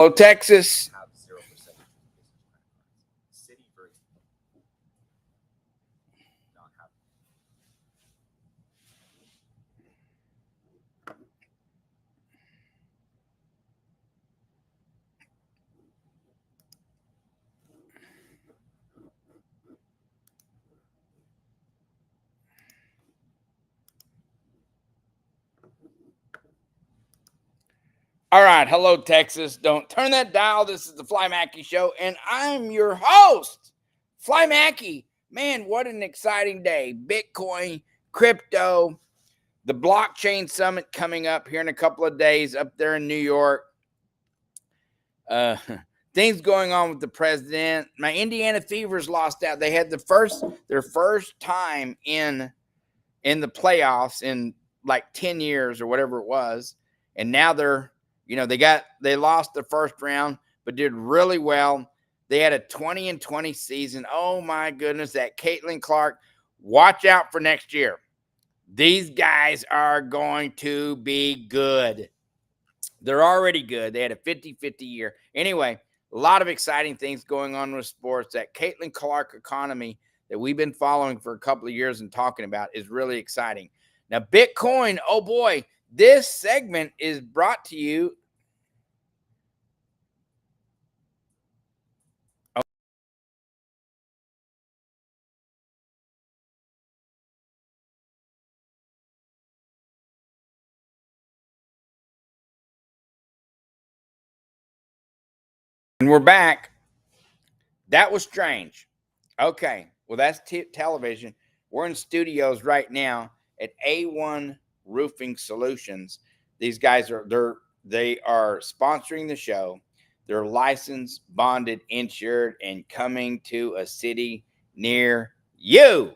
Hello, Texas. All right. Hello, Texas. Don't turn that dial. This is the Fly Mackey Show, and I'm your host, Fly Mackey. Man, what an exciting day. Bitcoin, crypto, the blockchain summit coming up here in a couple of days up there in New York. Uh, things going on with the president. My Indiana Fevers lost out. They had their first time in the playoffs in like 10 years or whatever it was. And now they lost the first round, but did really well. They had a 20-20 season. Oh my goodness, that Caitlin Clark. Watch out for next year. These guys are going to be good. They're already good. They had a 50-50 year. Anyway, a lot of exciting things going on with sports. That Caitlin Clark economy that we've been following for a couple of years and talking about is really exciting. Now, Bitcoin, oh boy, this segment is brought to you. And we're back. That was strange. Okay, well, that's television. We're in studios right now at A1 Roofing Solutions. These guys they are sponsoring the show. They're licensed, bonded, insured, and coming to a city near you.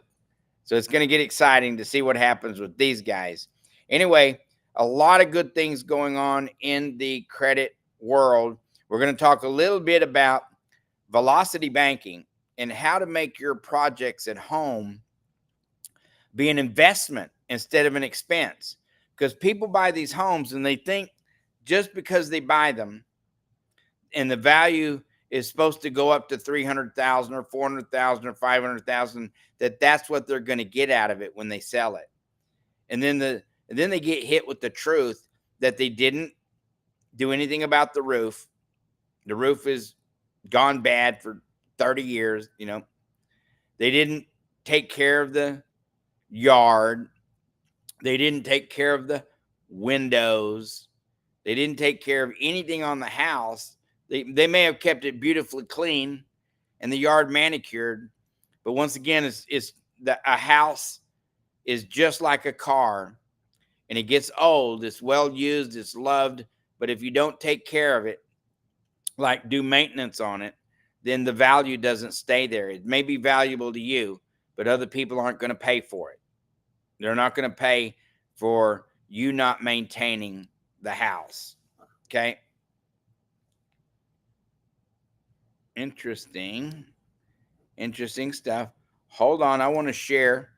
So it's going to get exciting to see what happens with these guys. Anyway, a lot of good things going on in the credit world. We're going to talk a little bit about velocity banking and how to make your projects at home be an investment instead of an expense. Because people buy these homes and they think just because they buy them and the value is supposed to go up to 300,000 or 400,000 or 500,000, that's what they're going to get out of it when they sell it. And then they get hit with the truth that they didn't do anything about the roof. The roof is gone bad for 30 years. They didn't take care of the yard. They didn't take care of the windows. They didn't take care of anything on the house. They may have kept it beautifully clean and the yard manicured, but once again, a house is just like a car, and it gets old. It's well used, it's loved, but if you don't take care of it, like do maintenance on it, then the value doesn't stay there. It may be valuable to you, but other people aren't going to pay for it. They're not going to pay for you not maintaining the house. Okay. Interesting stuff. Hold on. I want to share.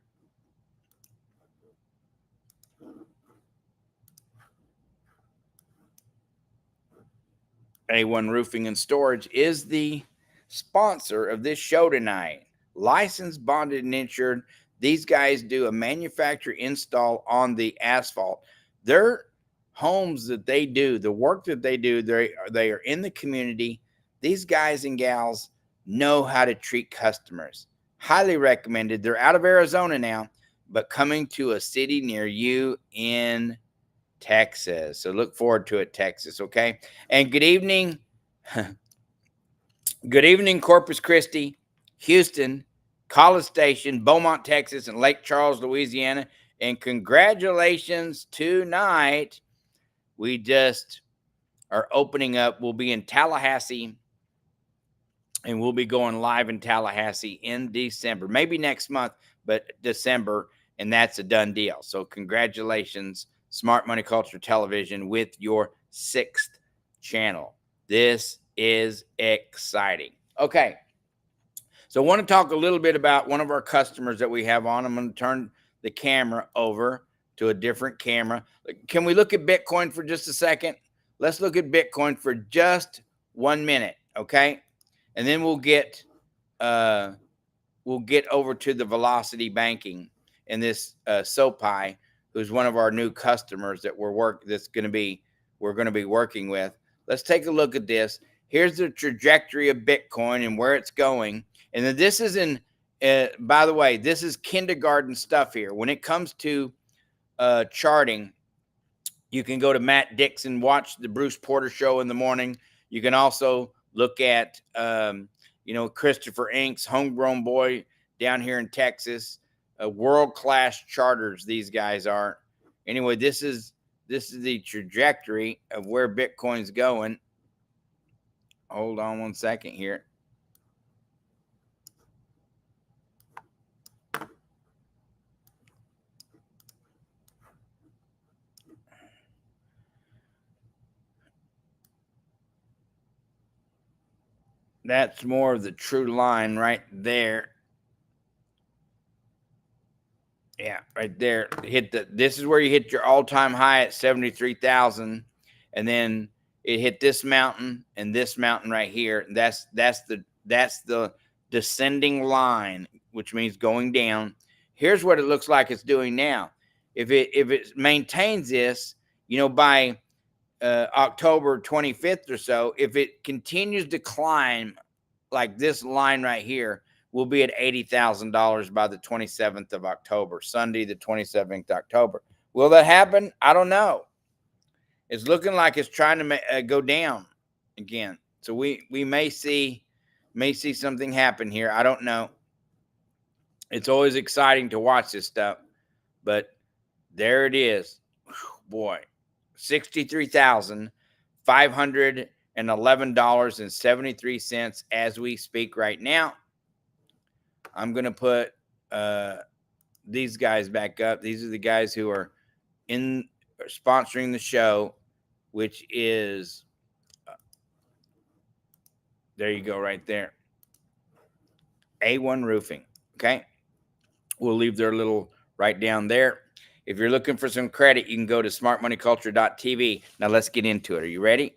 A1 Roofing and Storage is the sponsor of this show tonight. Licensed, bonded, and insured. These guys do a manufacturer install on the asphalt. Their homes that they do, the work that they do, they are in the community. These guys and gals know how to treat customers. Highly recommended. They're out of Arizona now, but coming to a city near you in Texas. So look forward to it, Texas. Okay. And good evening. Good evening, Corpus Christi, Houston, College Station, Beaumont, Texas, and Lake Charles, Louisiana. And congratulations tonight. We just are opening up. We'll be in Tallahassee, and we'll be going live in Tallahassee in December. Maybe next month, but December, and that's a done deal. So congratulations, Smart Money Culture Television, with your 6th channel. This is exciting. Okay. So I want to talk a little bit about one of our customers that we have on. I'm going to turn the camera over to a different camera. Can we look at Bitcoin for just a second? Let's look at Bitcoin for just 1 minute, okay? And then we'll get over to the velocity banking and this SoPi, who's one of our new customers that we're going to be working with. Let's take a look at this. Here's the trajectory of Bitcoin and where it's going. And then this is by the way, this is kindergarten stuff here. When it comes to charting, you can go to Matt Dixon, watch the Bruce Porter show in the morning. You can also look at, Christopher Inks, homegrown boy down here in Texas, world-class charters. These guys are. Anyway, this is the trajectory of where Bitcoin's going. Hold on 1 second here. That's more of the true line right there. Yeah, right there. This is where you hit your all-time high at 73,000, and then it hit this mountain and this mountain right here. That's the descending line, which means going down. Here's what it looks like it's doing now. If it maintains this, by October 25th or so, if it continues to climb like this line right here, we'll be at $80,000 by the 27th of October, Sunday, the 27th of October. Will that happen? I don't know. It's looking like it's trying to go down again. So we may see something happen here. I don't know. It's always exciting to watch this stuff, but there it is. Boy, $63,511.73 as we speak right now. I'm going to put these guys back up. These are the guys who are sponsoring the show, which is, there you go right there. A1 Roofing. Okay. We'll leave their little right down there. If you're looking for some credit, you can go to smartmoneyculture.tv. Now let's get into it. Are you ready?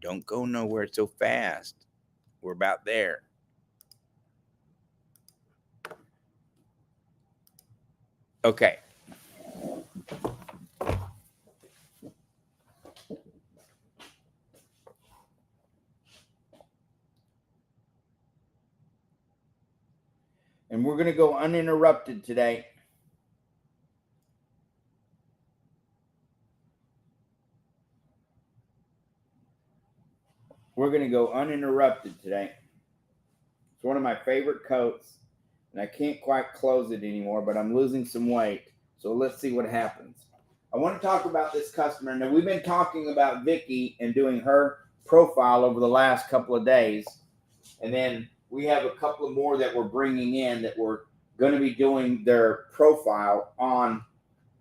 Don't go nowhere so fast. We're about there. Okay. And we're going to go uninterrupted today. We're going to go uninterrupted today. It's one of my favorite coats, and I can't quite close it anymore, but I'm losing some weight. So let's see what happens. I want to talk about this customer. Now, we've been talking about Vicky and doing her profile over the last couple of days. And then we have a couple of more that we're bringing in that we're going to be doing their profile on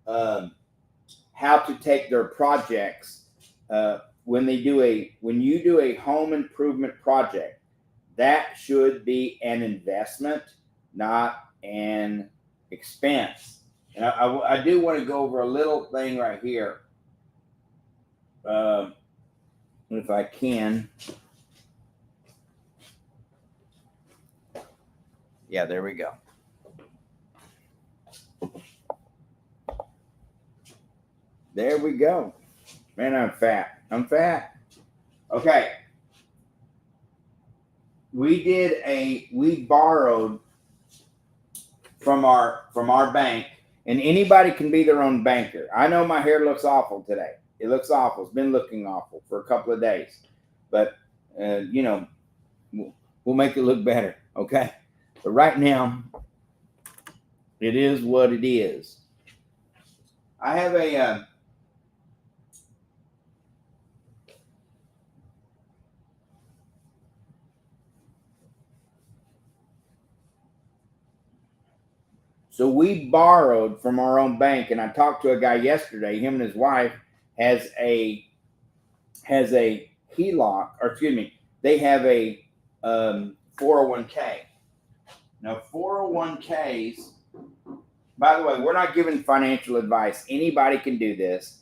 how to take their projects. When you do a home improvement project, that should be an investment, not an expense. And I do want to go over a little thing right here, if I can. Yeah, there we go. There we go. Man, I'm fat. Okay. We borrowed from our bank, and anybody can be their own banker. I know my hair looks awful today. It looks awful. It's been looking awful for a couple of days, but we'll make it look better. Okay. But right now, it is what it is. I have a so we borrowed from our own bank, and I talked to a guy yesterday. Him and his wife has a HELOC, or excuse me, they have a 401k. Now 401ks, by the way, we're not giving financial advice. Anybody can do this.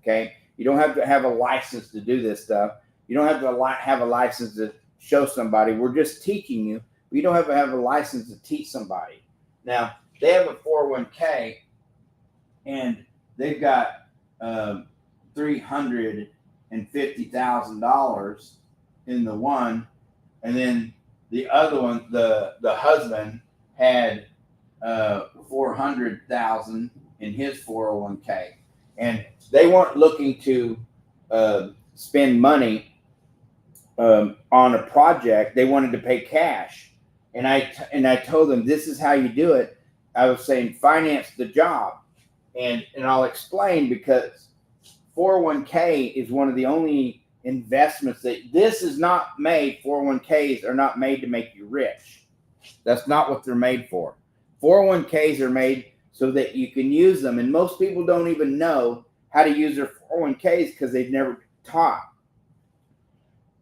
Okay. You don't have to have a license to do this stuff. You don't have to have a license to show somebody. We're just teaching you. You don't have to have a license to teach somebody. Now, they have a 401k, and they've got $350,000 in the one, and then the other one, the husband had $400,000 in his 401k, and they weren't looking to spend money on a project. They wanted to pay cash, and I told them, this is how you do it. I was saying, finance the job, and I'll explain, because 401k is one of the only investments that this is not made. 401ks are not made to make you rich. That's not what they're made for. 401ks are made so that you can use them, and most people don't even know how to use their 401ks because they've never been taught.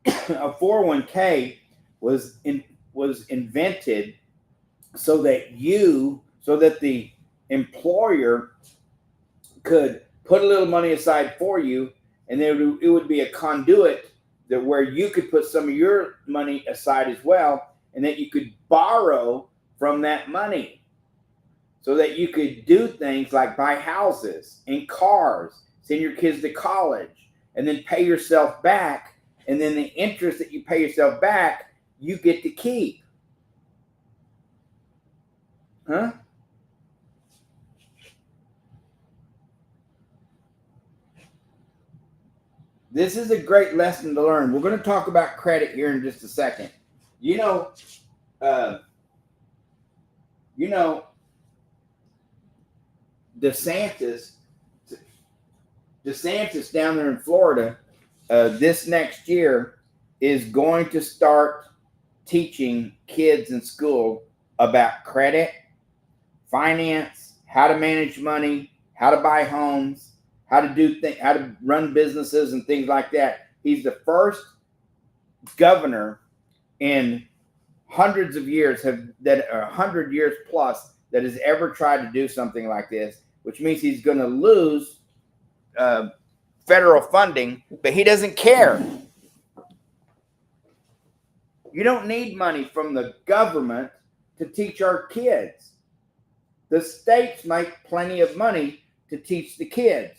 A 401k was invented so that the employer could put a little money aside for you, and then it would be a conduit that where you could put some of your money aside as well, and that you could borrow from that money so that you could do things like buy houses and cars, send your kids to college, and then pay yourself back. And then the interest that you pay yourself back, you get to keep. Huh? This is a great lesson to learn. We're going to talk about credit here in just a second. DeSantis down there in Florida, this next year is going to start teaching kids in school about credit, finance, how to manage money, how to buy homes, how to run businesses and things like that. He's the first governor in hundreds of years, 100 years plus, that has ever tried to do something like this, which means he's going to lose federal funding, but he doesn't care. You don't need money from the government to teach our kids. The states make plenty of money to teach the kids.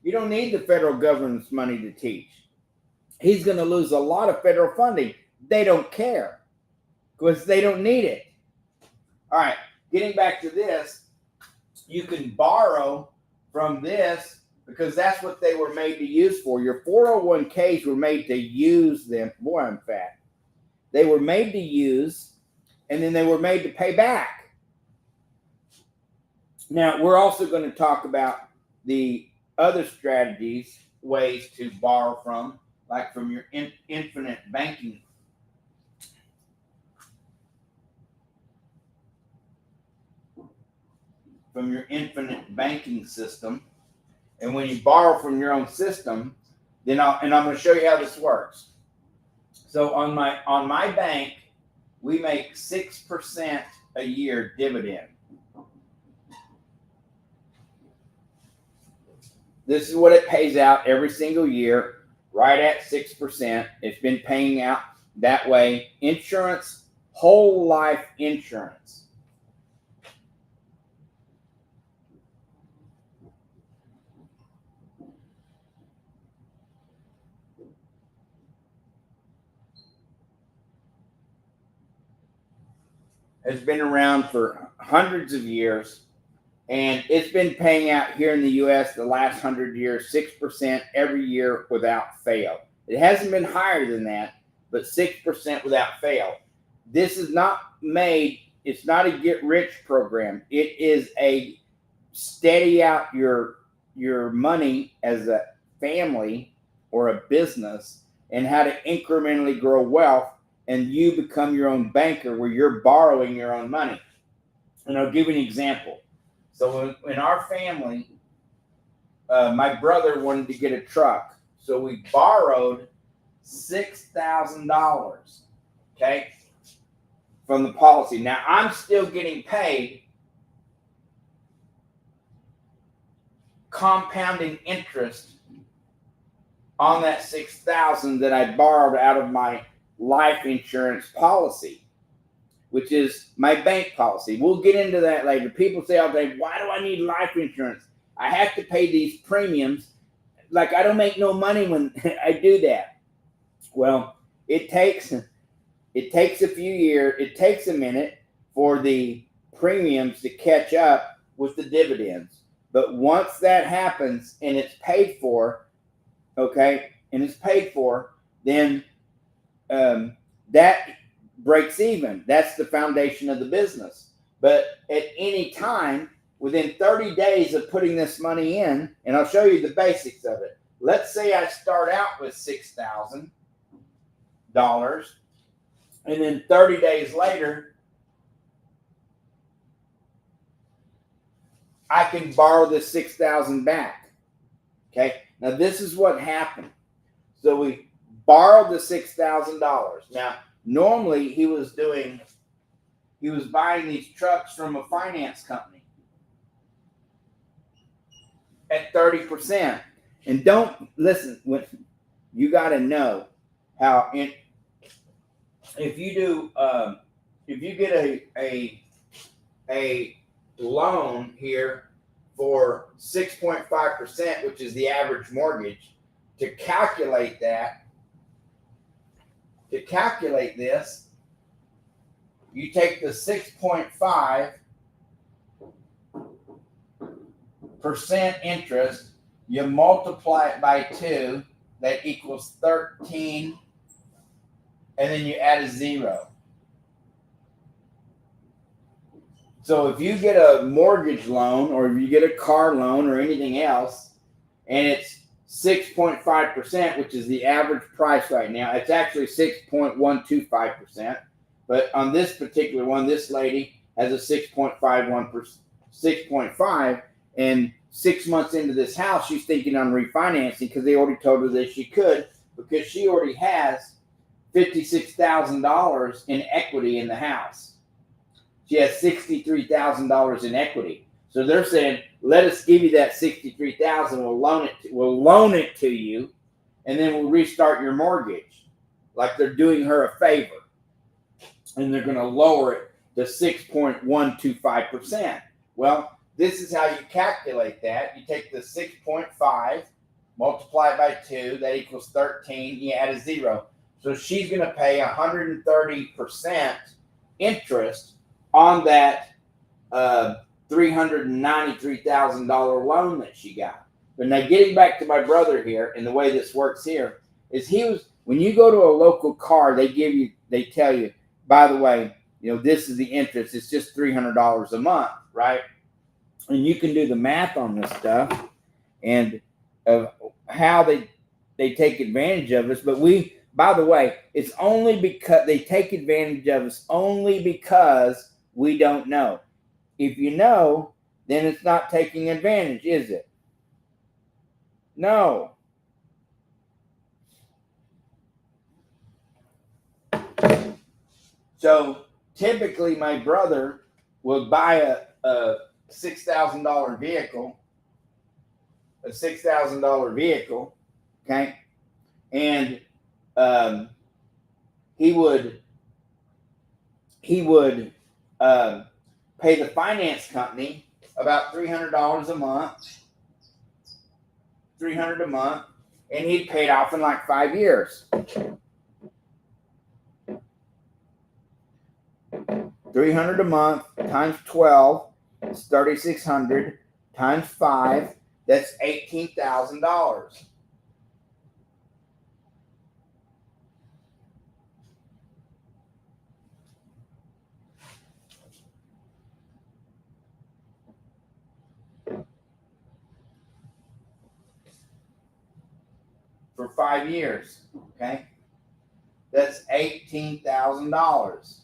You don't need the federal government's money to teach. He's going to lose a lot of federal funding. They don't care because they don't need it. All right, getting back to this, you can borrow from this because that's what they were made to use for. Your 401ks were made to use them. Boy, I'm fat. They were made to use, and then they were made to pay back. Now, we're also going to talk about the other strategies, ways to borrow from, like from your infinite banking. From your infinite banking system. And when you borrow from your own system, then I'm going to show you how this works. So on my bank, we make 6% a year dividend. This is what it pays out every single year, right at 6%. It's been paying out that way. Insurance, whole life insurance. Has been around for hundreds of years, and it's been paying out here in the U.S. the last 100 years, 6% every year without fail. It hasn't been higher than that, but 6% without fail. This is not made, it's not a get-rich program. It is a steady out your money as a family or a business and how to incrementally grow wealth, and you become your own banker where you're borrowing your own money. And I'll give you an example. So in our family, my brother wanted to get a truck. So we borrowed $6,000, okay, from the policy. Now, I'm still getting paid compounding interest on that $6,000 that I borrowed out of my life insurance policy, which is my bank policy. We'll get into that later. People say all day, why do I need life insurance? I have to pay these premiums. Like, I don't make no money when I do that. Well, it takes a few years. It takes a minute for the premiums to catch up with the dividends. But once that happens and it's paid for, okay, and it's paid for, then that breaks even. That's the foundation of the business. But at any time, within 30 days of putting this money in, and I'll show you the basics of it. Let's say I start out with $6,000, and then 30 days later, I can borrow this $6,000 back. Okay, now this is what happened. So we borrowed the $6,000. Now, normally he was buying these trucks from a finance company at 30%. And don't listen, you got to know how if you get a loan here for 6.5%, which is the average mortgage, to calculate this, you take the 6.5% interest, you multiply it by 2, that equals 13, and then you add a 0. So if you get a mortgage loan or if you get a car loan or anything else, and it's 6.5%, which is the average price right now, it's actually 6.125%. But on this particular one, this lady has a 6.5, and 6 months into this house, she's thinking on refinancing because they already told her that she could, because she already has $56,000 in equity in the house. She has $63,000 in equity. So they're saying, let us give you that $63,000. We'll loan it to you, and then we'll restart your mortgage. Like they're doing her a favor. And they're going to lower it to 6.125%. Well, this is how you calculate that. You take the 6.5, multiply it by 2, that equals 13. You add a 0. So she's going to pay 130% interest on that $393,000 loan that she got. But now getting back to my brother here, and the way this works here is when you go to a local car, they tell you, by the way, this is the interest. It's just $300 a month, right? And you can do the math on this stuff and how they take advantage of us. But by the way, it's only because they take advantage of us only because we don't know. If you know, then it's not taking advantage, is it? No. So typically my brother will buy a $6,000 vehicle, okay? And he would pay the finance company about $300 a month, $300 a month, and he'd pay it off in like 5 years. $300 a month times 12 is $3,600 times 5. That's $18,000. For 5 years, okay? That's $18,000.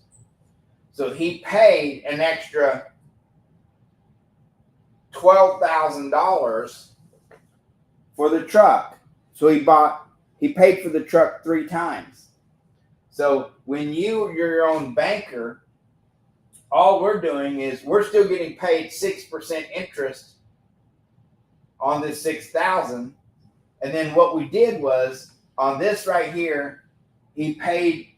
So he paid an extra $12,000 for the truck. So he paid for the truck 3 times. So when you're your own banker, all we're doing is we're still getting paid 6% interest on this 6,000. And then what we did was on this right here, he paid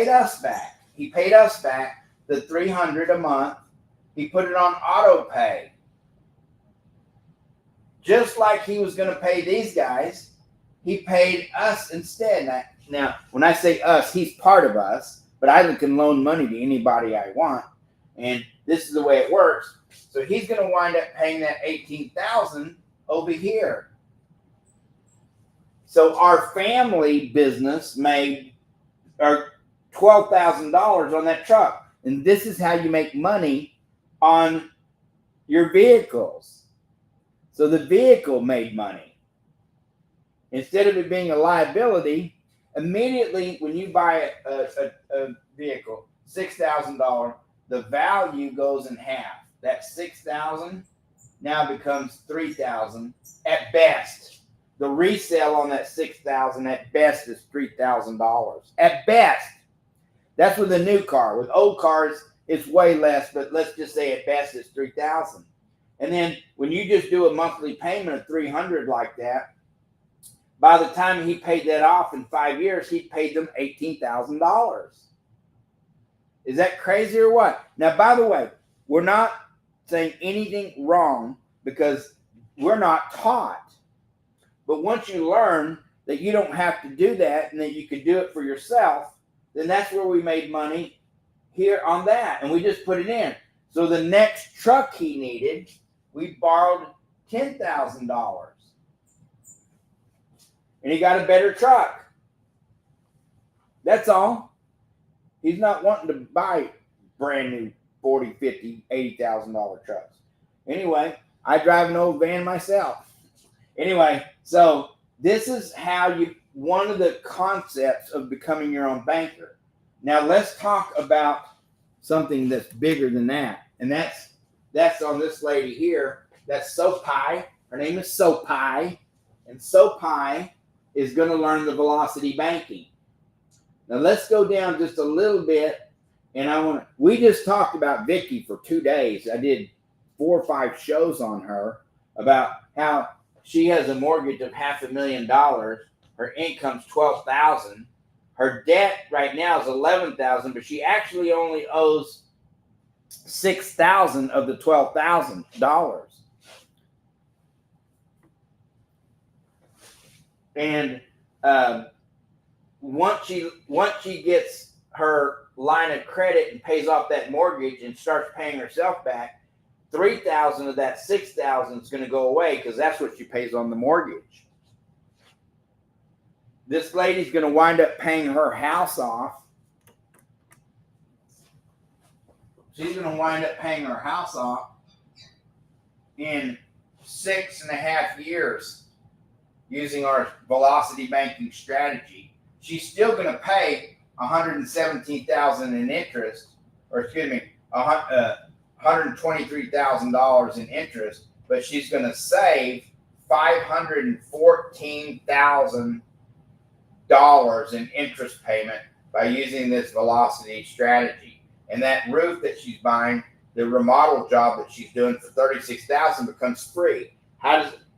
us back. He paid us back the $300 a month. He put it on auto pay. Just like he was going to pay these guys, he paid us instead. Now, when I say us, he's part of us, but I can loan money to anybody I want. And this is the way it works. So he's going to wind up paying that $18,000 over here. So our family business made $12,000 on that truck. And this is how you make money on your vehicles. So the vehicle made money. Instead of it being a liability, immediately when you buy a vehicle, $6,000, the value goes in half. That $6,000 now becomes $3,000 at best. The resale on that $6,000 at best is $3,000 at best. That's with a new car. With old cars, it's way less, but let's just say at best it's $3,000. And then when you just do a monthly payment of $300 like that, by the time he paid that off in 5 years, he paid them $18,000. Is that crazy or what? Now, by the way, we're not saying anything wrong because we're not taught. But once you learn that you don't have to do that and that you can do it for yourself, then that's where we made money here on that. And we just put it in. So the next truck he needed, we borrowed $10,000. And he got a better truck. That's all. He's not wanting to buy brand new $40,000, $50,000, $80,000 trucks. Anyway, I drive an old van myself. Anyway, so this is how one of the concepts of becoming your own banker. Now let's talk about something that's bigger than that. And that's on this lady here. That's Sopai. Her name is Sopai. And Sopai is going to learn the velocity banking. Now let's go down just a little bit. And we just talked about Vicky for 2 days. I did 4 or 5 shows on her about how she has a mortgage of $500,000. Her income's $12,000. Her debt right now is $11,000, but she actually only owes $6,000 of the $12,000. And once she gets her line of credit and pays off that mortgage and starts paying herself back, $3,000 of that $6,000 is going to go away because that's what she pays on the mortgage. This lady's going to wind up paying her house off. She's going to wind up paying her house off in 6.5 years using our velocity banking strategy. She's still going to pay $117,000 in interest, or excuse me, $123,000 in interest, but she's going to save $514,000 in interest payment by using this velocity strategy. And that roof that she's buying, the remodel job that she's doing for $36,000 becomes free.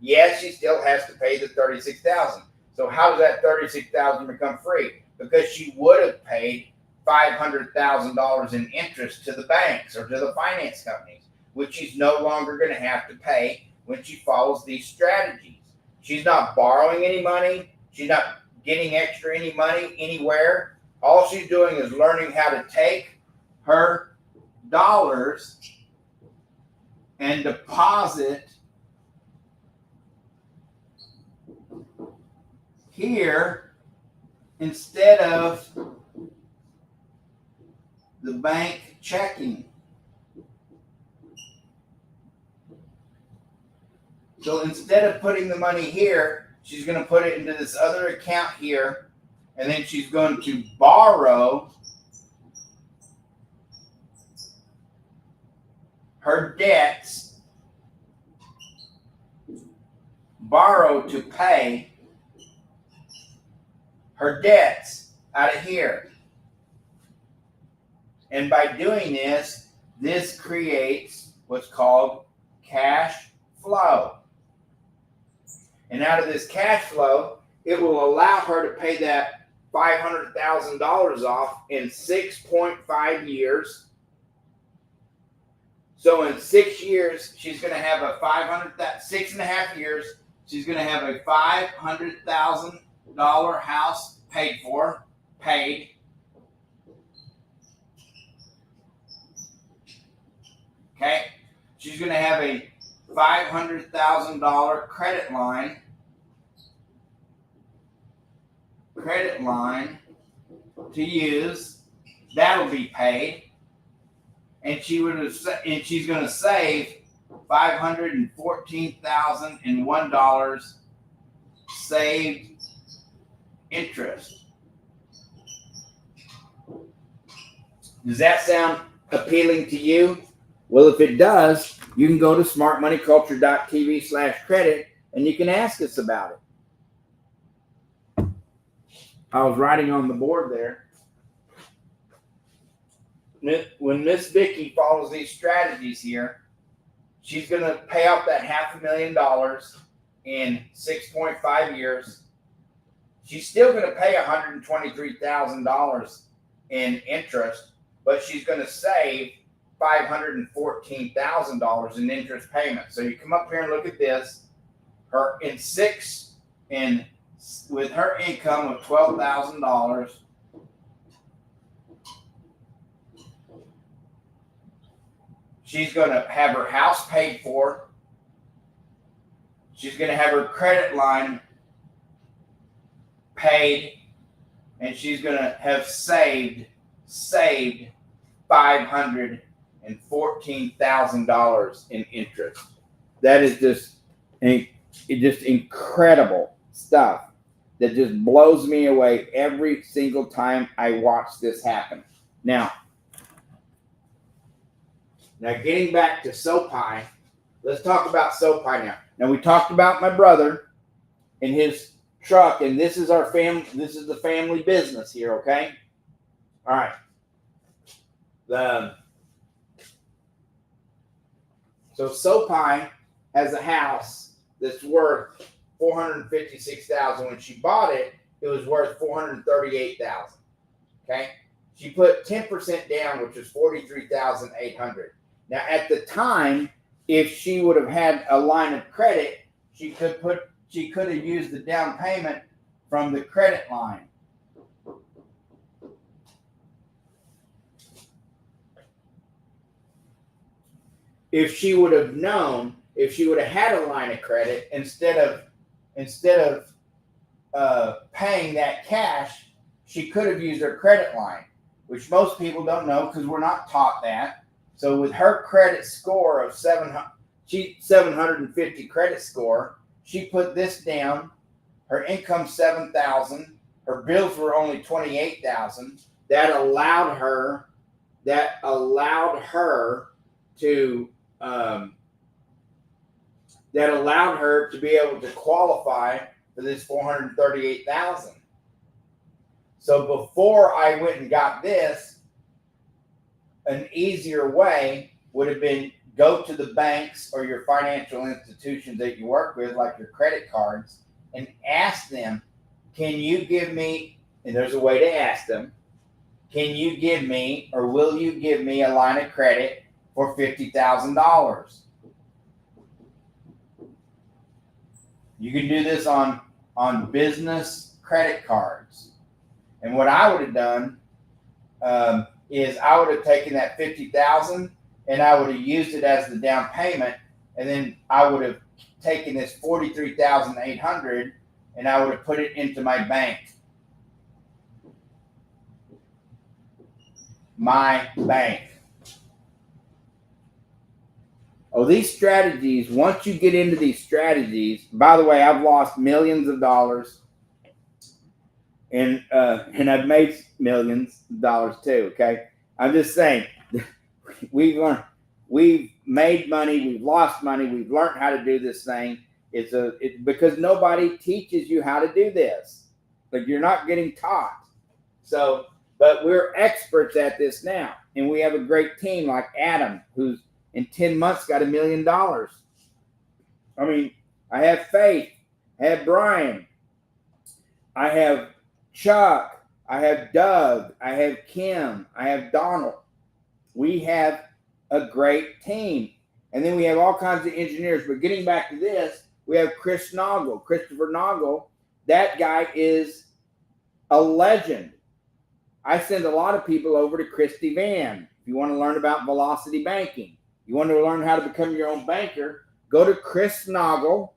Yes, she still has to pay the $36,000. So how does that $36,000 become free? Because she would have paid $500,000 in interest to the banks or to the finance companies, which she's no longer going to have to pay when she follows these strategies. She's not borrowing any money. She's not getting any money anywhere. All she's doing is learning how to take her dollars and deposit here instead of the bank checking. So instead of putting the money here, she's going to put it into this other account here, and then she's going to borrow her debts, borrow to pay her debts out of here. And by doing this creates what's called cash flow. And out of this cash flow, it will allow her to pay that $500,000 off in 6.5 years. So in 6 years, she's going to have a 6.5 years, she's going to have a $500,000 house paid. Okay. She's going to have a $500,000 credit line to use. That'll be paid. And she's going to save $514,001 saved interest. Does that sound appealing to you? Well, if it does, you can go to smartmoneyculture.tv/credit and you can ask us about it. I was writing on the board there. When Miss Vicky follows these strategies here, she's going to pay off that $500,000 in 6.5 years. She's still going to pay $123,000 in interest, but she's going to save $514,000 in interest payments. So you come up here and look at this. With her income of $12,000, she's going to have her house paid for. She's going to have her credit line paid, and she's going to have saved $514,000 in interest. That is just incredible stuff that just blows me away every single time I watch this happen. Now getting back to SoPi, let's talk about SoPi now. Now we talked about my brother and his truck, and this is our family. This is the family business here, okay? All right. So SoPi has a house that's worth $456,000. When she bought it, it was worth $438,000. Okay, she put 10% down, which was $43,800. Now, at the time, if she would have had a line of credit, she could have used the down payment from the credit line. If she would have known, if she would have had a line of credit, instead of paying that cash, she could have used her credit line, which most people don't know because we're not taught that. So with her credit score of 750 credit score, she put this down. Her income $7,000. Her bills were only $28,000. That allowed her to be able to qualify for this $438,000. So before I went and got this, an easier way would have been go to the banks or your financial institutions that you work with, like your credit cards, and ask them, can you give me, and there's a way to ask them, can you give me or will you give me a line of credit for $50,000? You can do this on business credit cards. And what I would have done is I would have taken that $50,000 and I would have used it as the down payment, and then I would have taken this $43,800 and I would have put it into my bank. My bank. Oh, these strategies, once you get into these strategies, by the way, I've lost millions of dollars and I've made millions of dollars too, okay? I'm just saying, we've made money, we've lost money, we've learned how to do this thing. It's because nobody teaches you how to do this. Like, you're not getting taught. So, but we're experts at this now. And we have a great team like Adam, who's in 10 months got $1 million. I mean, I have faith I have Brian. I have Chuck. I have Doug. I have Kim. I have Donald. We have a great team. And then we have all kinds of engineers. But getting back to this, we have Christopher Noggle. That guy is a legend. I send a lot of people over to Christy Van. If you want to learn about velocity banking, you want to learn how to become your own banker, go to Chris Noggle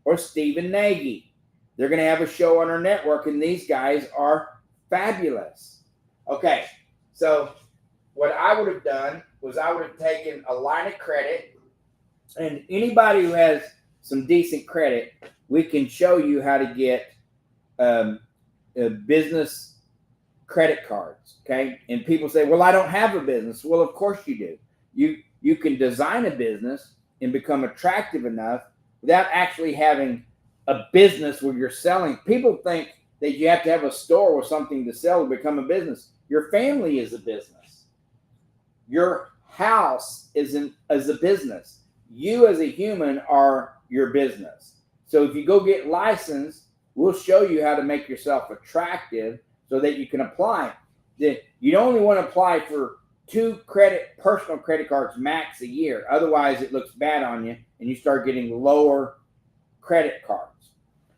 or Stephen Nagy. They're going to have a show on our network, and these guys are fabulous. Okay, so what I would have done was I would have taken a line of credit, and anybody who has some decent credit, we can show you how to get business credit cards. Okay, and people say, well, I don't have a business. Well, of course you do. You can design a business and become attractive enough without actually having a business where you're selling. People think that you have to have a store or something to sell to become a business. Your family is a business. Your house is a business. You as a human are your business. So if you go get licensed, we'll show you how to make yourself attractive so that you can apply. You only want to apply for 2 personal credit cards max a year. Otherwise, it looks bad on you, and you start getting lower credit cards.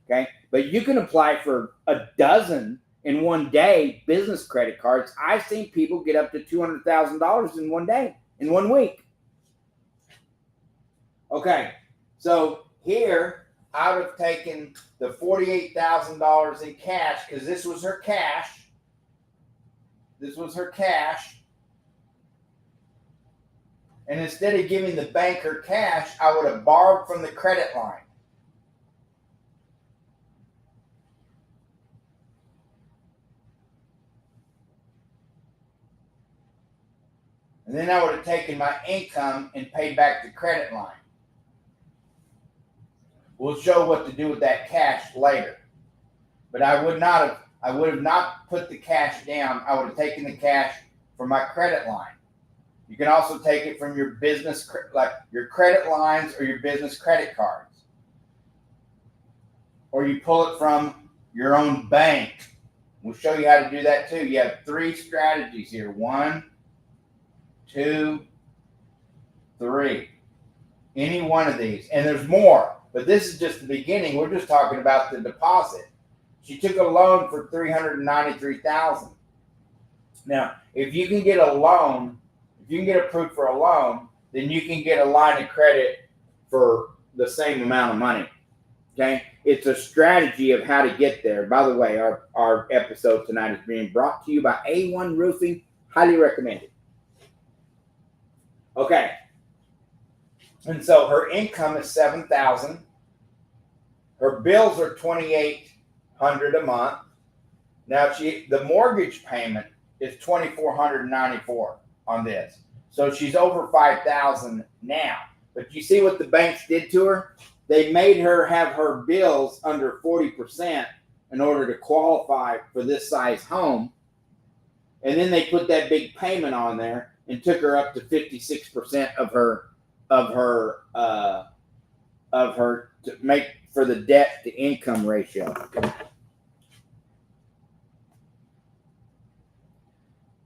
Okay, but you can apply for a dozen in one day business credit cards. I've seen people get up to $200,000 in one day, in 1 week. Okay, so here I would have taken the $48,000 in cash because this was her cash. This was her cash. And instead of giving the bank her cash, I would have borrowed from the credit line. And then I would have taken my income and paid back the credit line. We'll show what to do with that cash later. But I would have not put the cash down. I would have taken the cash from my credit line. You can also take it from your business, like your credit lines or your business credit cards. Or you pull it from your own bank. We'll show you how to do that too. You have 3 strategies here. 1, 2, 3. Any one of these. And there's more. But this is just the beginning. We're just talking about the deposit. She took a loan for $393,000. Now, if you can get a loan, if you can get approved for a loan, then you can get a line of credit for the same amount of money. Okay? It's a strategy of how to get there. By the way, our episode tonight is being brought to you by A1 Roofing. Highly recommended. Okay. And so her income is $7,000. Her bills are $2,800 a month. Now the mortgage payment is $2,494 on this. So she's over $5,000 now. But you see what the banks did to her? They made her have her bills under 40% in order to qualify for this size home. And then they put that big payment on there and took her up to 56% of her to make for the debt to income ratio.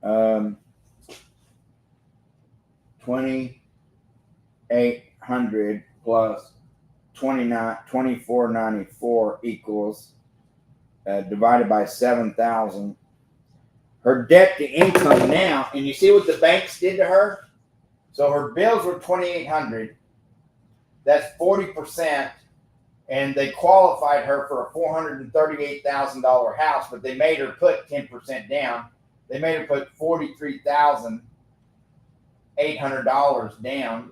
$2,800 plus $2,494 equals divided by 7,000. Her debt to income now, and you see what the banks did to her? So her bills were $2,800. That's 40%, and they qualified her for a $438,000 house, but they made her put 10% down. They made her put $43,800 down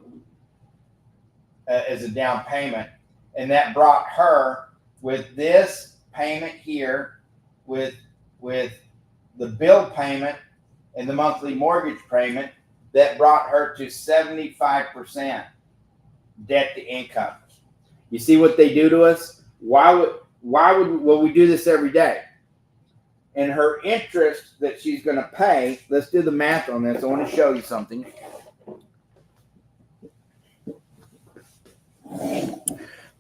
as a down payment, and that brought her, with this payment here, with the bill payment and the monthly mortgage payment, that brought her to 75% debt to income. You see what they do to us? Why would we do this every day? And her interest that she's going to pay, let's do the math on this. I want to show you something.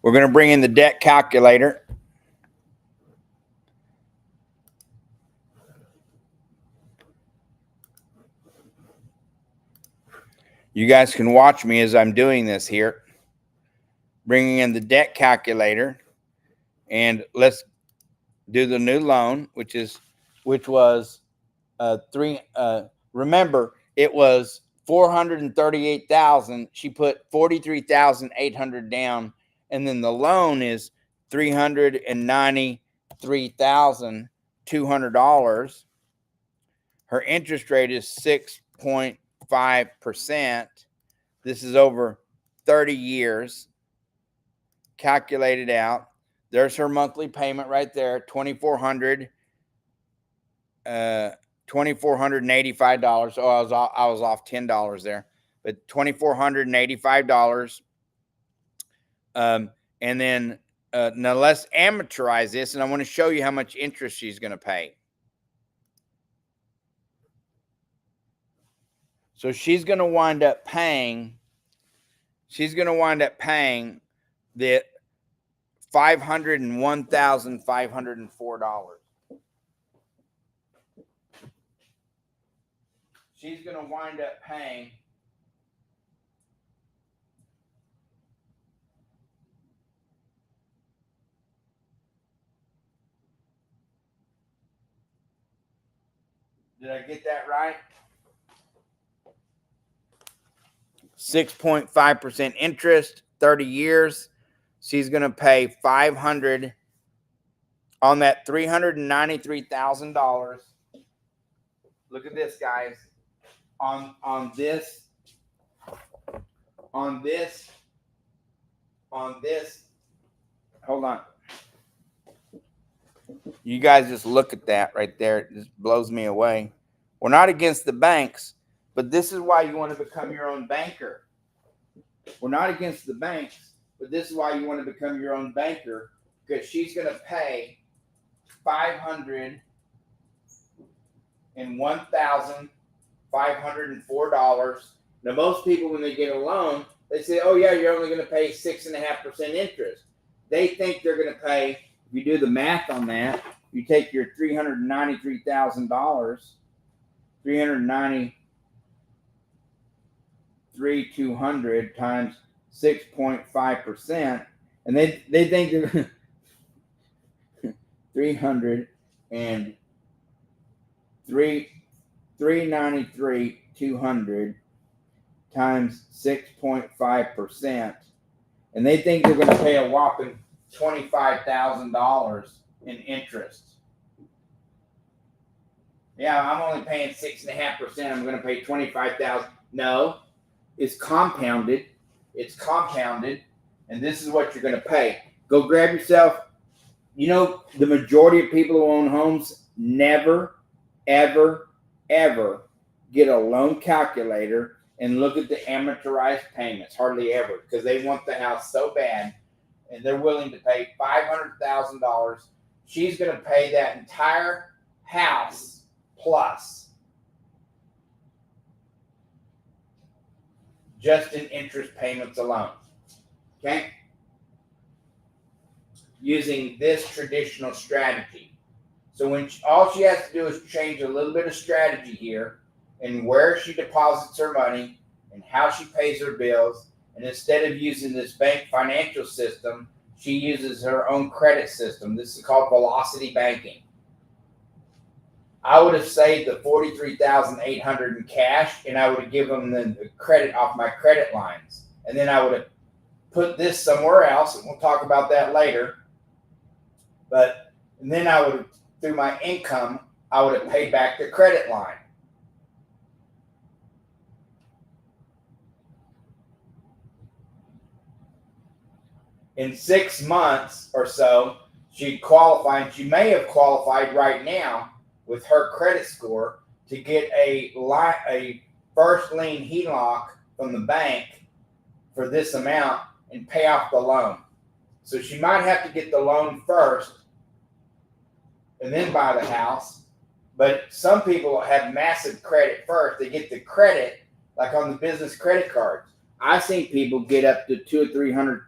We're going to bring in the debt calculator. You guys can watch me as I'm doing this here, bringing in the debt calculator, and let's do the new loan, which was three. Remember, it was 438,000. She put 43,800 down, and then the loan is $393,200. Her interest rate is 6.5%. This is over 30 years. Calculated out. There's her monthly payment right there, $2,485. Oh, I was off $10 there, but $2,485. And then now let's amortize this, and I want to show you how much interest she's going to pay. So she's going to wind up paying. She's going to wind up paying the $501,504. She's going to wind up paying Did I get that right? 6.5% interest, 30 years. She's going to pay $500 on that $393,000. Look at this, guys. On this. Hold on. You guys just look at that right there. It just blows me away. We're not against the banks, but this is why you want to become your own banker. We're not against the banks, but this is why you want to become your own banker, because she's going to pay $501,504. Now, most people, when they get a loan, they say, oh, yeah, you're only going to pay 6.5% interest. They think they're going to pay, if you do the math on that, you take your $393,000, $393,200 times 6.5%, and they think they're 393,200 times 6.5%, and they think they're going to pay a whopping $25,000 in interest. Yeah, I'm only paying 6.5%. I'm going to pay $25,000. No, it's compounded. It's compounded, and this is what you're going to pay. Go grab yourself. You know, the majority of people who own homes never, ever, ever get a loan calculator and look at the amortized payments. Hardly ever, because they want the house so bad, and they're willing to pay $500,000. She's going to pay that entire house plus just in interest payments alone. Okay? Using this traditional strategy. So when all she has to do is change a little bit of strategy here and where she deposits her money and how she pays her bills, and instead of using this bank financial system, she uses her own credit system. This is called velocity banking. I would have saved the $43,800 in cash, and I would have given them the credit off my credit lines. And then I would have put this somewhere else, and we'll talk about that later. And then I would have, through my income, I would have paid back the credit line. In 6 months or so, she'd qualify, and she may have qualified right now with her credit score to get a first lien HELOC from the bank for this amount and pay off the loan. So she might have to get the loan first and then buy the house. But some people have massive credit first. They get the credit, like on the business credit cards. I've seen people get up to $200,000 or $300,000,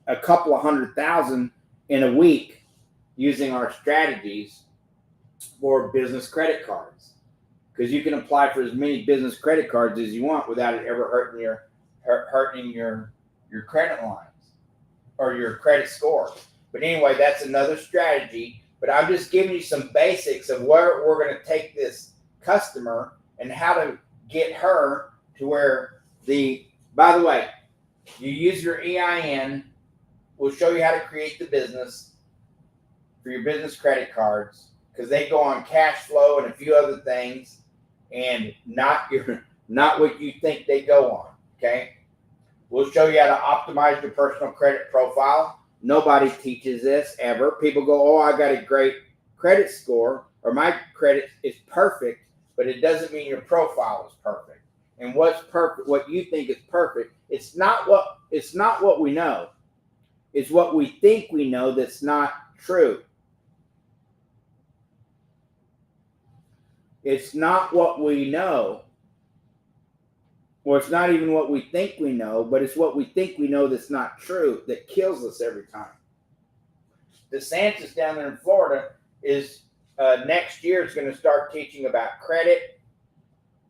a couple of $100,000 in a week using our strategies for business credit cards. because you can apply for as many business credit cards as you want without it ever hurting your credit lines or your credit score. But anyway, that's another strategy. But I'm just giving you some basics of where we're going to take this customer and how to get her to where by the way, you use your EIN. We'll show you how to create the business for your business credit cards, because they go on cash flow and a few other things, and not what you think they go on. Okay, we'll show you how to optimize your personal credit profile. Nobody teaches this ever. People go, "Oh, I got a great credit score, or my credit is perfect," but it doesn't mean your profile is perfect. And what's perfect, what you think is perfect, it's not what we know. It's what we think we know that's not true. It's not what we know. Well, it's not even what we think we know, but it's what we think we know that's not true that kills us every time. DeSantis down there in Florida is next year is going to start teaching about credit,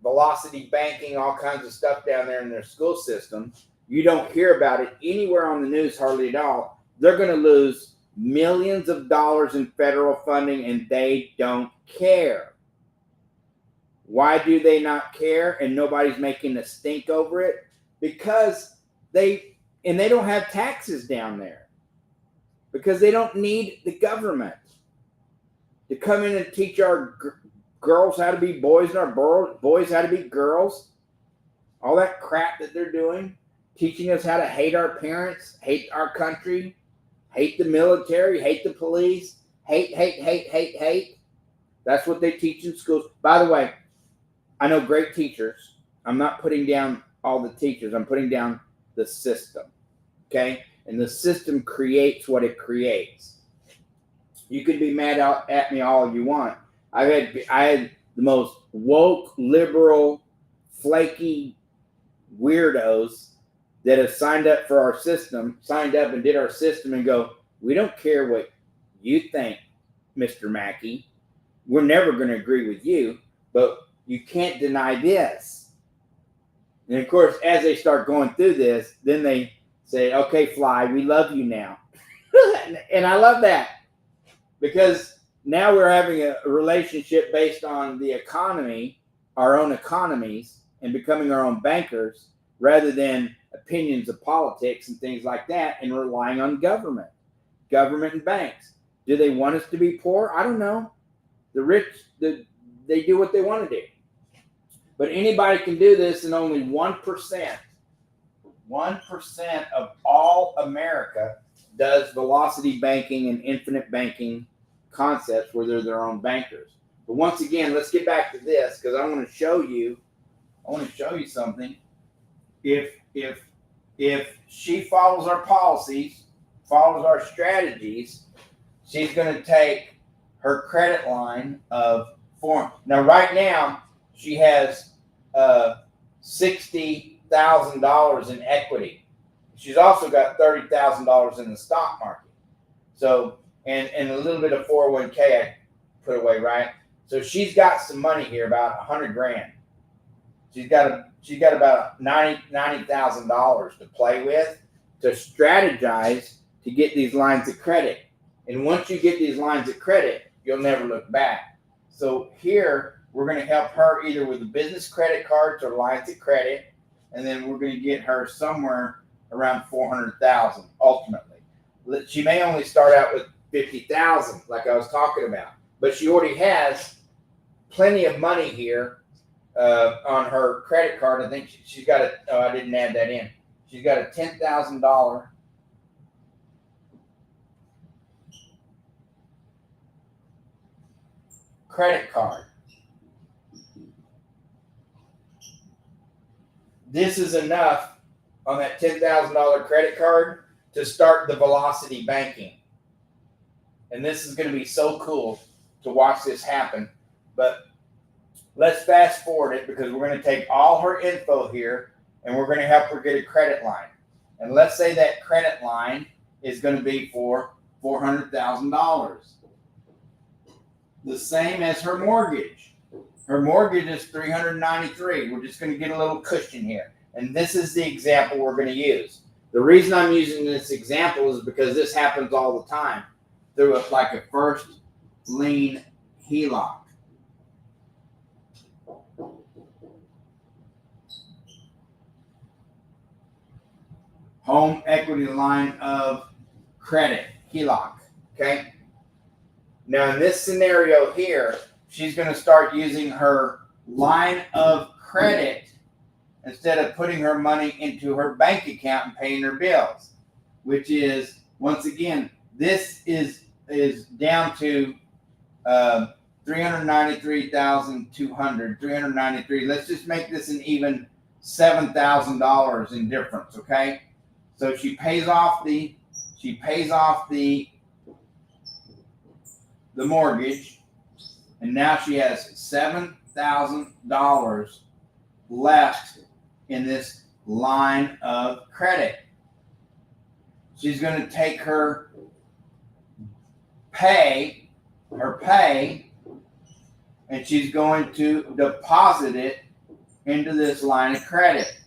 velocity banking, all kinds of stuff down there in their school system. You don't hear about it anywhere on the news hardly at all. They're going to lose millions of dollars in federal funding, and they don't care. Why do they not care and nobody's making a stink over it? Because they don't have taxes down there. Because they don't need the government to come in and teach our girls how to be boys and our boys how to be girls. All that crap that they're doing, teaching us how to hate our parents, hate our country, hate the military, hate the police, hate. That's what they teach in schools. By the way, I know great teachers. I'm not putting down all the teachers. I'm putting down the system. Okay? And the system creates what it creates. You can be mad at me all you want. I had the most woke, liberal, flaky weirdos that have signed up for our system, signed up and did our system and go, "We don't care what you think, Mr. Mackey. We're never going to agree with you, but you can't deny this." And of course, as they start going through this, then they say, "Okay, Fly, we love you now." And I love that, because now we're having a relationship based on the economy, our own economies, and becoming our own bankers rather than opinions of politics and things like that, and relying on government and banks. Do they want us to be poor? I don't know. The rich, they do what they want to do. But anybody can do this, and only 1% of all America does velocity banking and infinite banking concepts where they're their own bankers. But once again, let's get back to this, because I want to show you something. If she follows our policies, follows our strategies, she's going to take her credit line of foreign. Now, right now, she has $60,000 in equity. She's also got $30,000 in the stock market. So, and a little bit of 401k I put away, right? So she's got some money here, about $100,000. She's got about $90,000 to play with, to strategize to get these lines of credit. And once you get these lines of credit, you'll never look back. So here, we're going to help her either with the business credit cards or lines of credit, and then we're going to get her somewhere around $400,000 ultimately. She may only start out with $50,000, like I was talking about, but she already has plenty of money here on her credit card. I think she's got I didn't add that in. She's got a $10,000 credit card. This is enough on that $10,000 credit card to start the velocity banking. And this is going to be so cool to watch this happen. But let's fast forward it, because we're going to take all her info here and we're going to help her get a credit line. And let's say that credit line is going to be for $400,000. The same as her mortgage. Her mortgage is $393. We're just going to get a little cushion here. And this is the example we're going to use. The reason I'm using this example is because this happens all the time through like a first lien HELOC. Home equity line of credit, HELOC. Okay. Now in this scenario here, she's going to start using her line of credit instead of putting her money into her bank account and paying her bills, which is, once again, this is down to $393,200, 393. Let's just make this an even $7,000 in difference, okay? So she pays off the mortgage, and now she has $7,000 left in this line of credit. She's going to take her pay, and she's going to deposit it into this line of credit.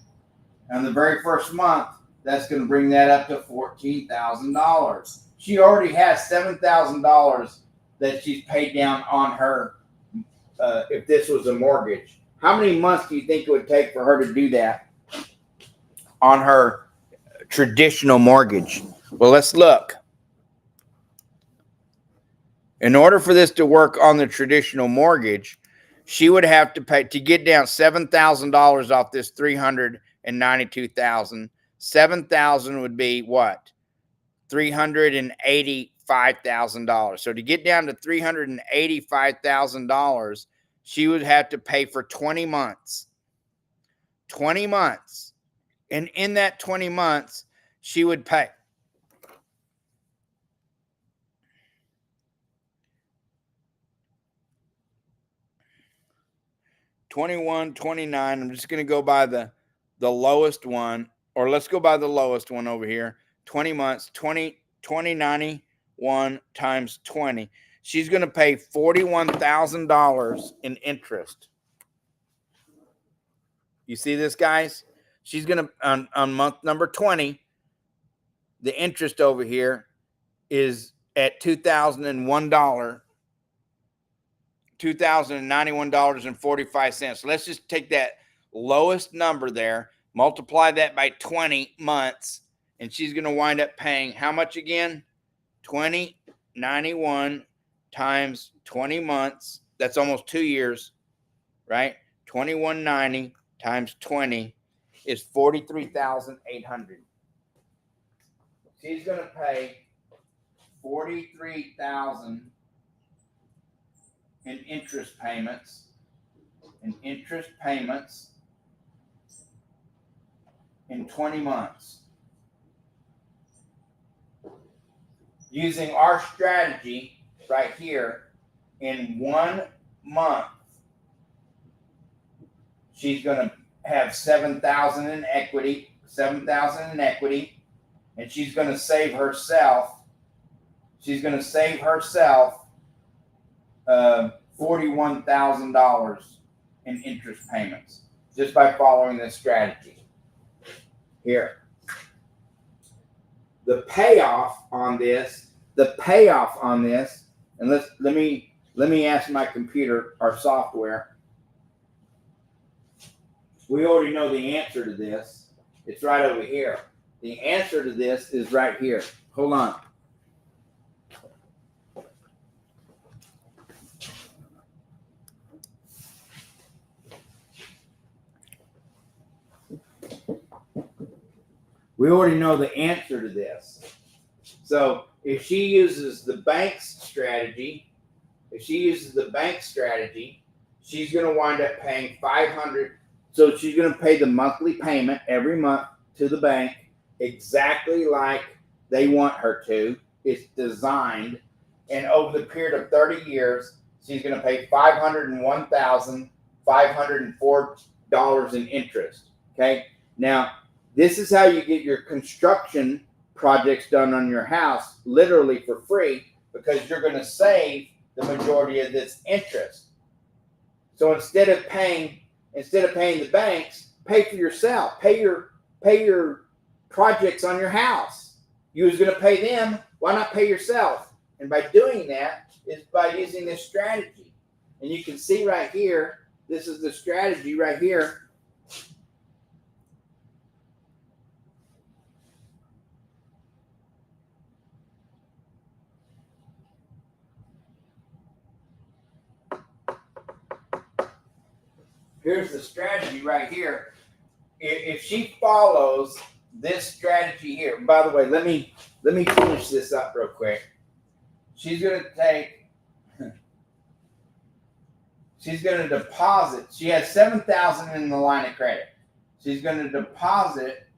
And the very first month, that's going to bring that up to $14,000. She already has $7,000 that she's paid down on her, if this was a mortgage. How many months do you think it would take for her to do that on her traditional mortgage? Well, let's look. In order for this to work on the traditional mortgage, she would have to pay, to get down $7,000 off this $392,000. $7,000 would be what? $385,000. So to get down to $385,000, she would have to pay for 20 months. 20 months. And in that 20 months, she would pay $21, $29. I'm just going to go by the lowest one, or let's go by the lowest one over here. 20 months, 2091 times 20. She's going to pay $41,000 in interest. You see this, guys? She's going to, on month number 20, the interest over here is at $2,091.45. Let's just take that lowest number there, multiply that by 20 months, and she's going to wind up paying how much again? 2091 times 20 months. That's almost 2 years, right? 2190 times 20 is $43,800. She's going to pay $43,000 in interest payments. In 20 months. Using our strategy right here, in 1 month, she's going to have $7,000 in equity, and she's going to save herself $41,000 in interest payments just by following this strategy. Here, the payoff on this, and let me ask my computer, our software. We already know the answer to this. It's right over here. The answer to this is right here. Hold on. We already know the answer to this. So if she uses the bank's strategy, she's going to wind up paying $500. So she's going to pay the monthly payment every month to the bank exactly like they want her to. It's designed. And over the period of 30 years, she's going to pay $501,504 in interest. Okay. Now, this is how you get your construction projects done on your house, literally for free, because you're going to save the majority of this interest. So instead of paying the banks, pay for yourself. Pay your projects on your house. You was going to pay them. Why not pay yourself? And by doing that is by using this strategy. And you can see right here, this is the strategy right here. Here's the strategy right here. If she follows this strategy here, by the way, let me finish this up real quick. She's going to deposit. She has $7,000 in the line of credit. She's going to deposit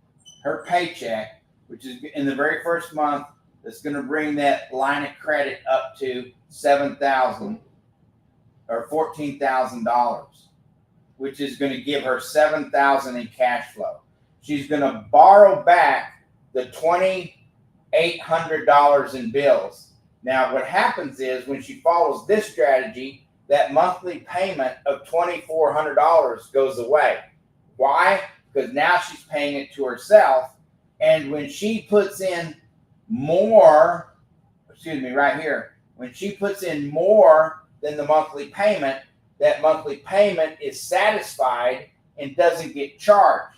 her paycheck, which is in the very first month. That's going to bring that line of credit up to $7,000 or $14,000, which is going to give her $7,000 in cash flow. She's going to borrow back the $2,800 in bills. Now, what happens is when she follows this strategy, that monthly payment of $2,400 goes away. Why? Because now she's paying it to herself. And when she puts in more, right here, when she puts in more than the monthly payment, that monthly payment is satisfied and doesn't get charged.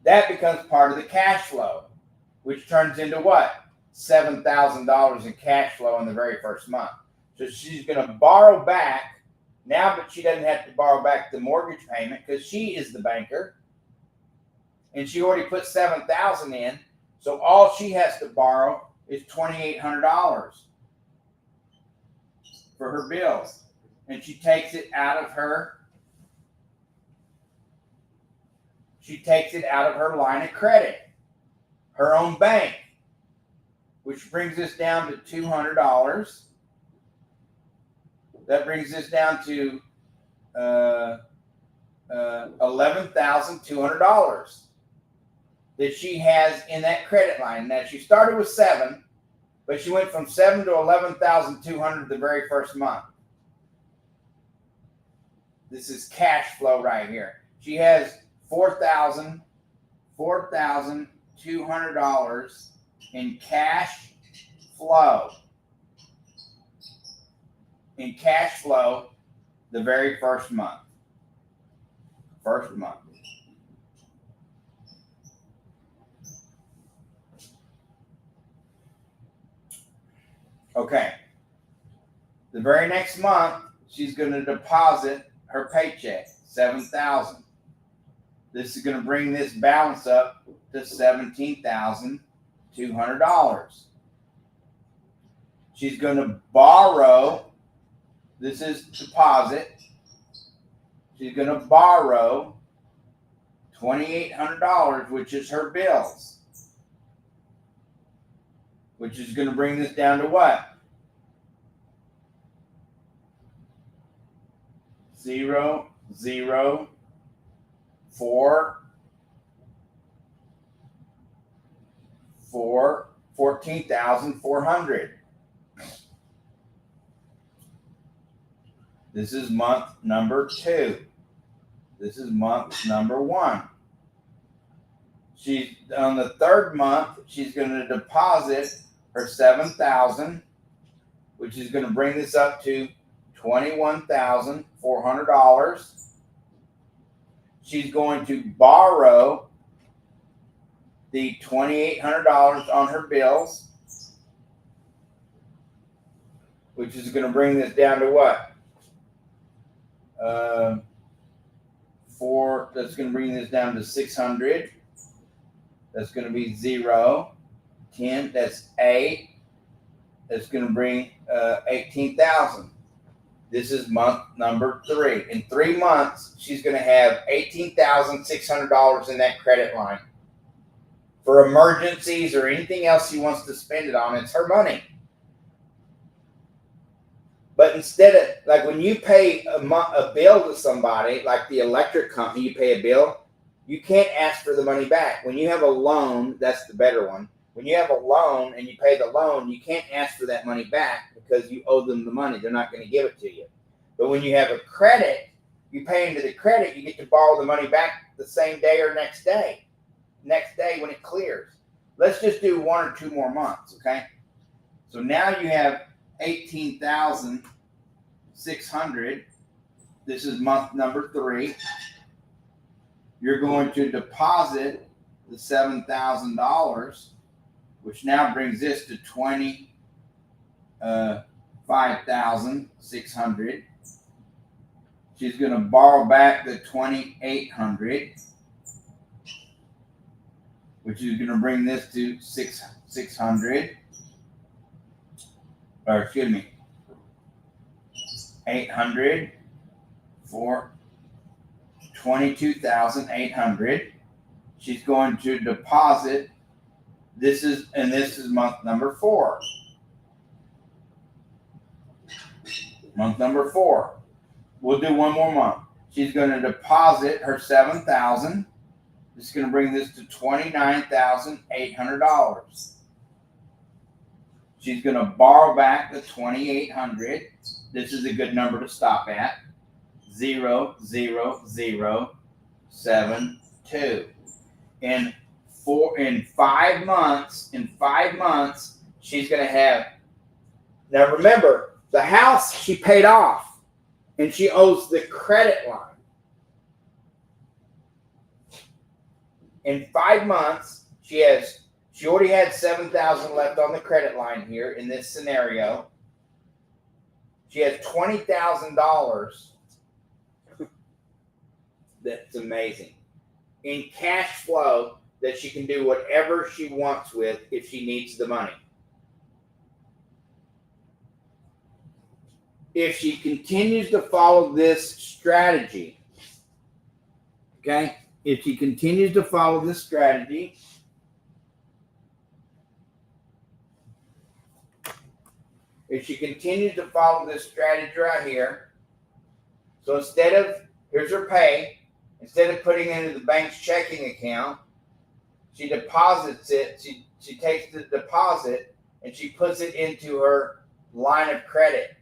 That becomes part of the cash flow, which turns into what? $7,000 in cash flow in the very first month. So she's going to borrow back now, but she doesn't have to borrow back the mortgage payment because she is the banker. And she already put $7,000 in. So all she has to borrow is $2,800 for her bills. And she takes it out of her line of credit, her own bank, which brings us down to $200. That brings us down to $11,200 that she has in that credit line. Now, she started with $7,000, but she went from $7,000 to $11,200 the very first month. This is cash flow right here. She has $4,200 in cash flow. In cash flow the very first month. Okay. The very next month, she's going to deposit her paycheck, $7,000. This is going to bring this balance up to $17,200. She's going to borrow. This is deposit. She's going to borrow $2,800, which is her bills, which is going to bring this down to what? $14,400. This is month number 2. This is month number 1. She's on the third month. She's going to deposit her $7,000, which is going to bring this up to $21,400. She's going to borrow the $2,800 on her bills, which is going to bring this down to what? That's going to bring this down to $600. That's going to be 0, 10. That's 8. That's going to bring $18,000. This is month number 3. In 3 months, she's going to have $18,600 in that credit line for emergencies or anything else she wants to spend it on. It's her money. But instead of, like when you pay a bill to somebody, like the electric company, you pay a bill, you can't ask for the money back. When you have a loan, that's the better one. When you have a loan and you pay the loan, you can't ask for that money back because you owe them the money. They're not going to give it to you. But when you have a credit, you pay into the credit, you get to borrow the money back the same day or next day when it clears. Let's just do 1 or 2 more months, okay? So now you have $18,600. This is month number 3. You're going to deposit the $7,000, which now brings this to $25,600. She's going to borrow back the $2,800, which is going to bring this to $600. Or excuse me, $800 for $22,800. She's going to deposit. This is month number 4. Month number 4. We'll do 1 more month. She's going to deposit her $7,000. This is going to bring this to $29,800. She's going to borrow back the $2,800. This is a good number to stop at. 00072. In 5 months, she's going to have. Now remember, the house she paid off, and she owes the credit line. In 5 months, she already had $7,000 left on the credit line here in this scenario. She has $20,000. That's amazing. In cash flow that she can do whatever she wants with if she needs the money. If she continues to follow this strategy, okay? If she continues to follow this strategy, right here, so here's her pay, instead of putting it into the bank's checking account, she deposits it, she takes the deposit and she puts it into her line of credit.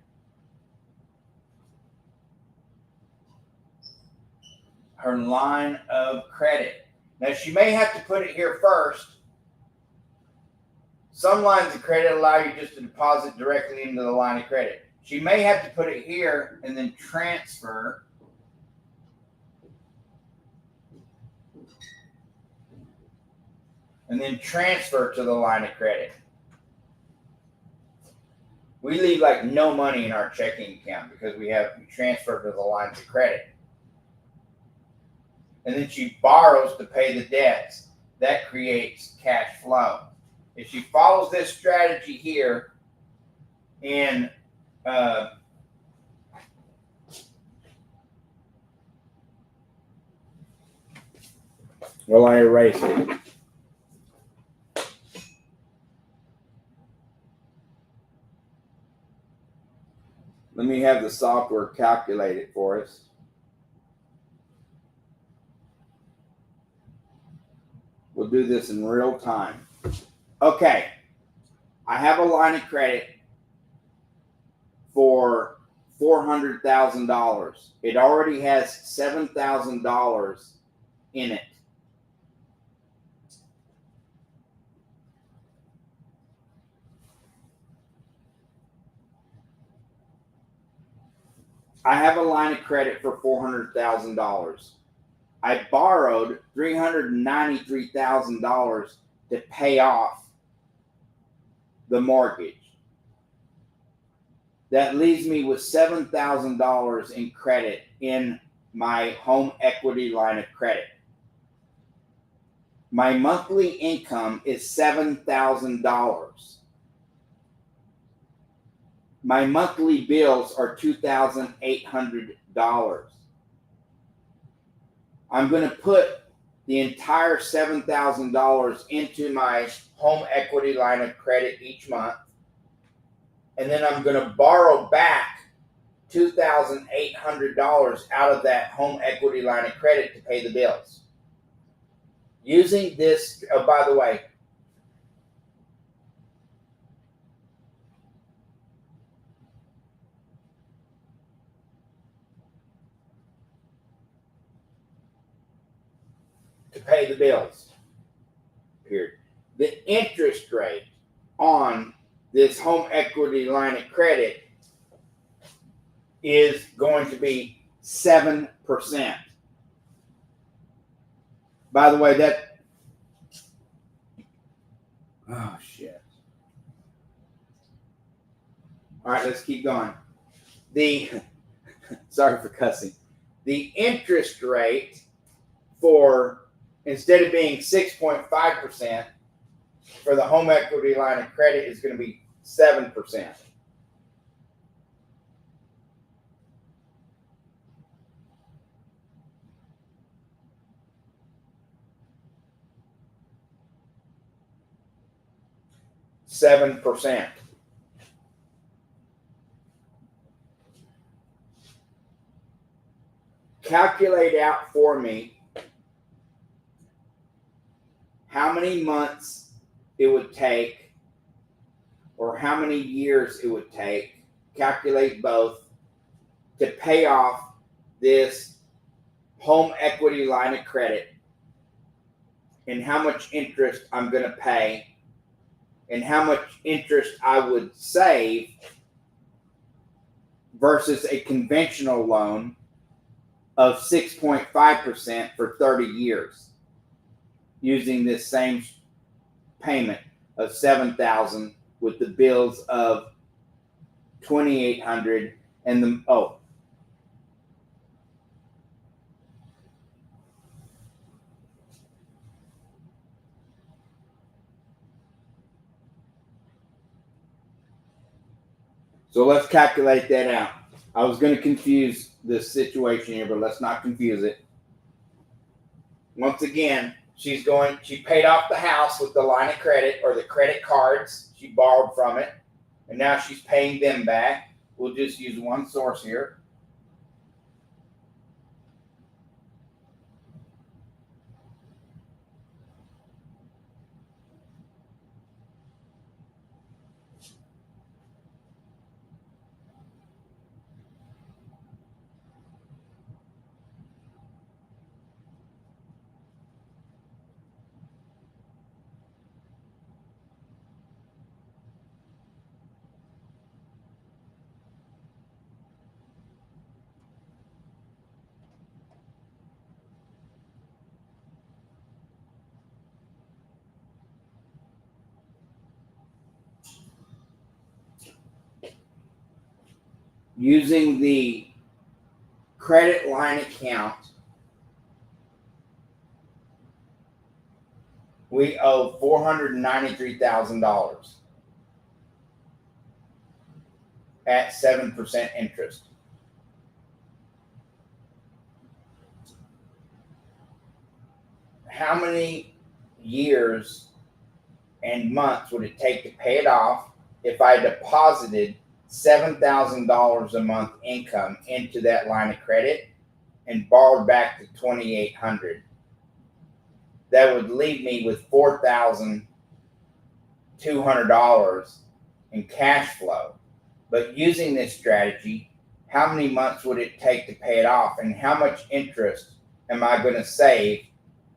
Her line of credit. Now she may have to put it here first. Some lines of credit allow you just to deposit directly into the line of credit. She may have to put it here and then transfer. And then transfer to the line of credit. We leave like no money in our checking account because we transfer to the lines of credit. And then she borrows to pay the debts. That creates cash flow. If she follows this strategy here, and well, I erased it. Let me have the software calculate it for us. We'll do this in real time. Okay. I have a line of credit for $400,000. It already has $7,000 in it. I have a line of credit for $400,000. I borrowed $393,000 to pay off the mortgage. That leaves me with $7,000 in credit in my home equity line of credit. My monthly income is $7,000. My monthly bills are $2,800. I'm going to put the entire $7,000 into my home equity line of credit each month. And then I'm going to borrow back $2,800 out of that home equity line of credit to pay the bills. Using this, oh, by the way, to pay the bills. Period. The interest rate on this home equity line of credit is going to be 7%. By the way, that, oh shit. All right, let's keep going. Sorry for cussing. The interest rate for, instead of being 6.5%, for the home equity line of credit is going to be 7%. Calculate out for me how many months it would take or how many years it would take, calculate both, to pay off this home equity line of credit, and how much interest I'm going to pay, and how much interest I would save versus a conventional loan of 6.5% for 30 years using this same payment of $7,000 with the bills of $2,800 and the so let's calculate that out. I was going to confuse the situation here, but let's not confuse it. Once again, she paid off the house with the line of credit or the credit cards she borrowed from it, and now she's paying them back. We'll just use one source here. Using the credit line account, we owe $493,000 at 7% interest. How many years and months would it take to pay it off if I deposited $7,000 a month income into that line of credit and borrowed back to $2,800? That would leave me with $4,200 in cash flow. But using this strategy, how many months would it take to pay it off, and how much interest am I going to save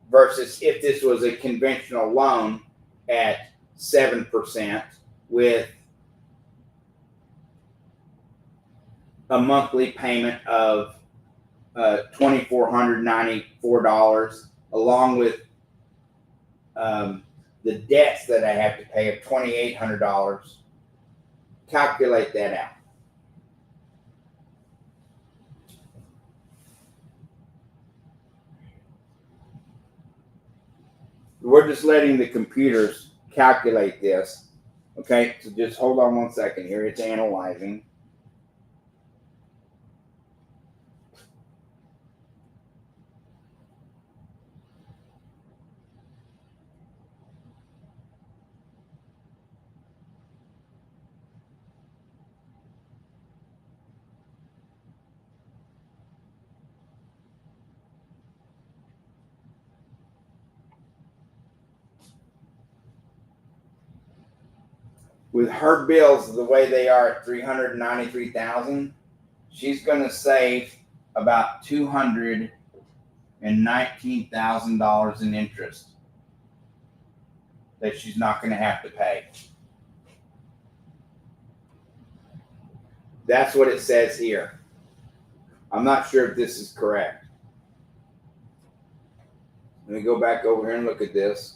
versus if this was a conventional loan at 7% with a monthly payment of $2,494, along with the debts that I have to pay of $2,800. Calculate that out. We're just letting the computers calculate this. Okay, so just hold on one second here. It's analyzing. With her bills the way they are at $393,000, she's going to save about $200 and $19,000 in interest that she's not going to have to pay. That's what it says here. I'm not sure if this is correct. Let me go back over here and look at this.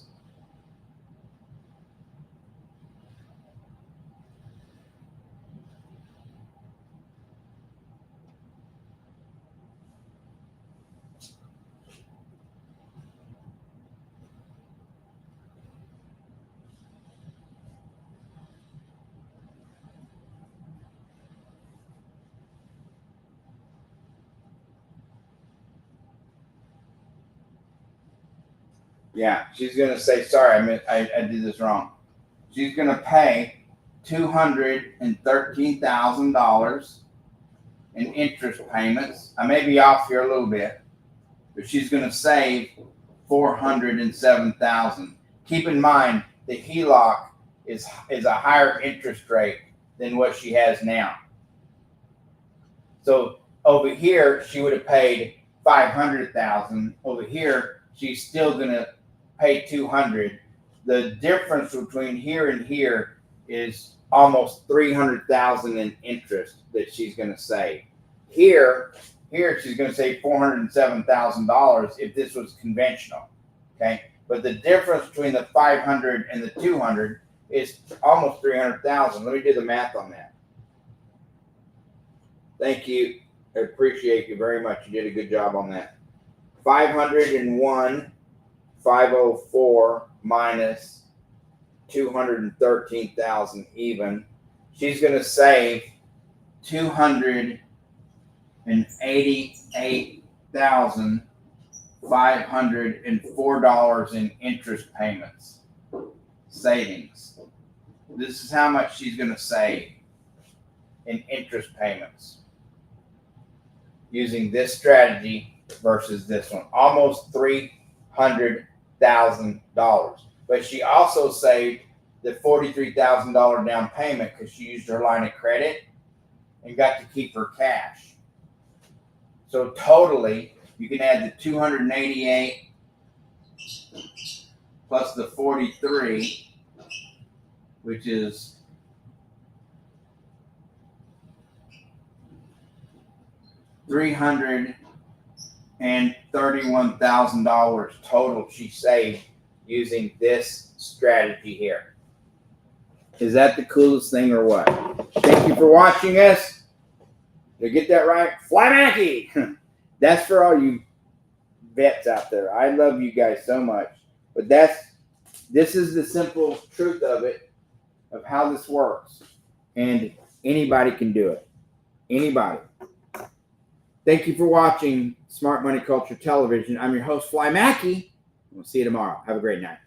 Yeah, she's going to say, sorry, I did this wrong. She's going to pay $213,000 in interest payments. I may be off here a little bit, but she's going to save $407,000. Keep in mind the HELOC is a higher interest rate than what she has now. So over here she would have paid $500,000. Over here she's still going to pay $200,000. The difference between here and here is almost $300,000 in interest that she's going to save. Here she's going to save $407,000 if this was conventional. Okay, but the difference between the $500,000 and the $200,000 is almost $300,000. Let me do the math on that. Thank you. I appreciate you very much. You did a good job on that. 501,504 minus 213,000 even. She's going to save $288,504 in interest payments. Savings. This is how much she's going to save in interest payments using this strategy versus this one. Almost $300,000. But she also saved the $43,000 down payment because she used her line of credit and got to keep her cash. So totally, you can add the 288 plus the 43, which is $331,000 total she saved using this strategy here. Is that the coolest thing or what? Thank you for watching us. Did I get that right? Fly Mackie! That's for all you vets out there. I love you guys so much. But this is the simple truth of it, of how this works. And anybody can do it. Anybody. Thank you for watching Smart Money Culture Television. I'm your host, Fly Mackie. We'll see you tomorrow. Have a great night.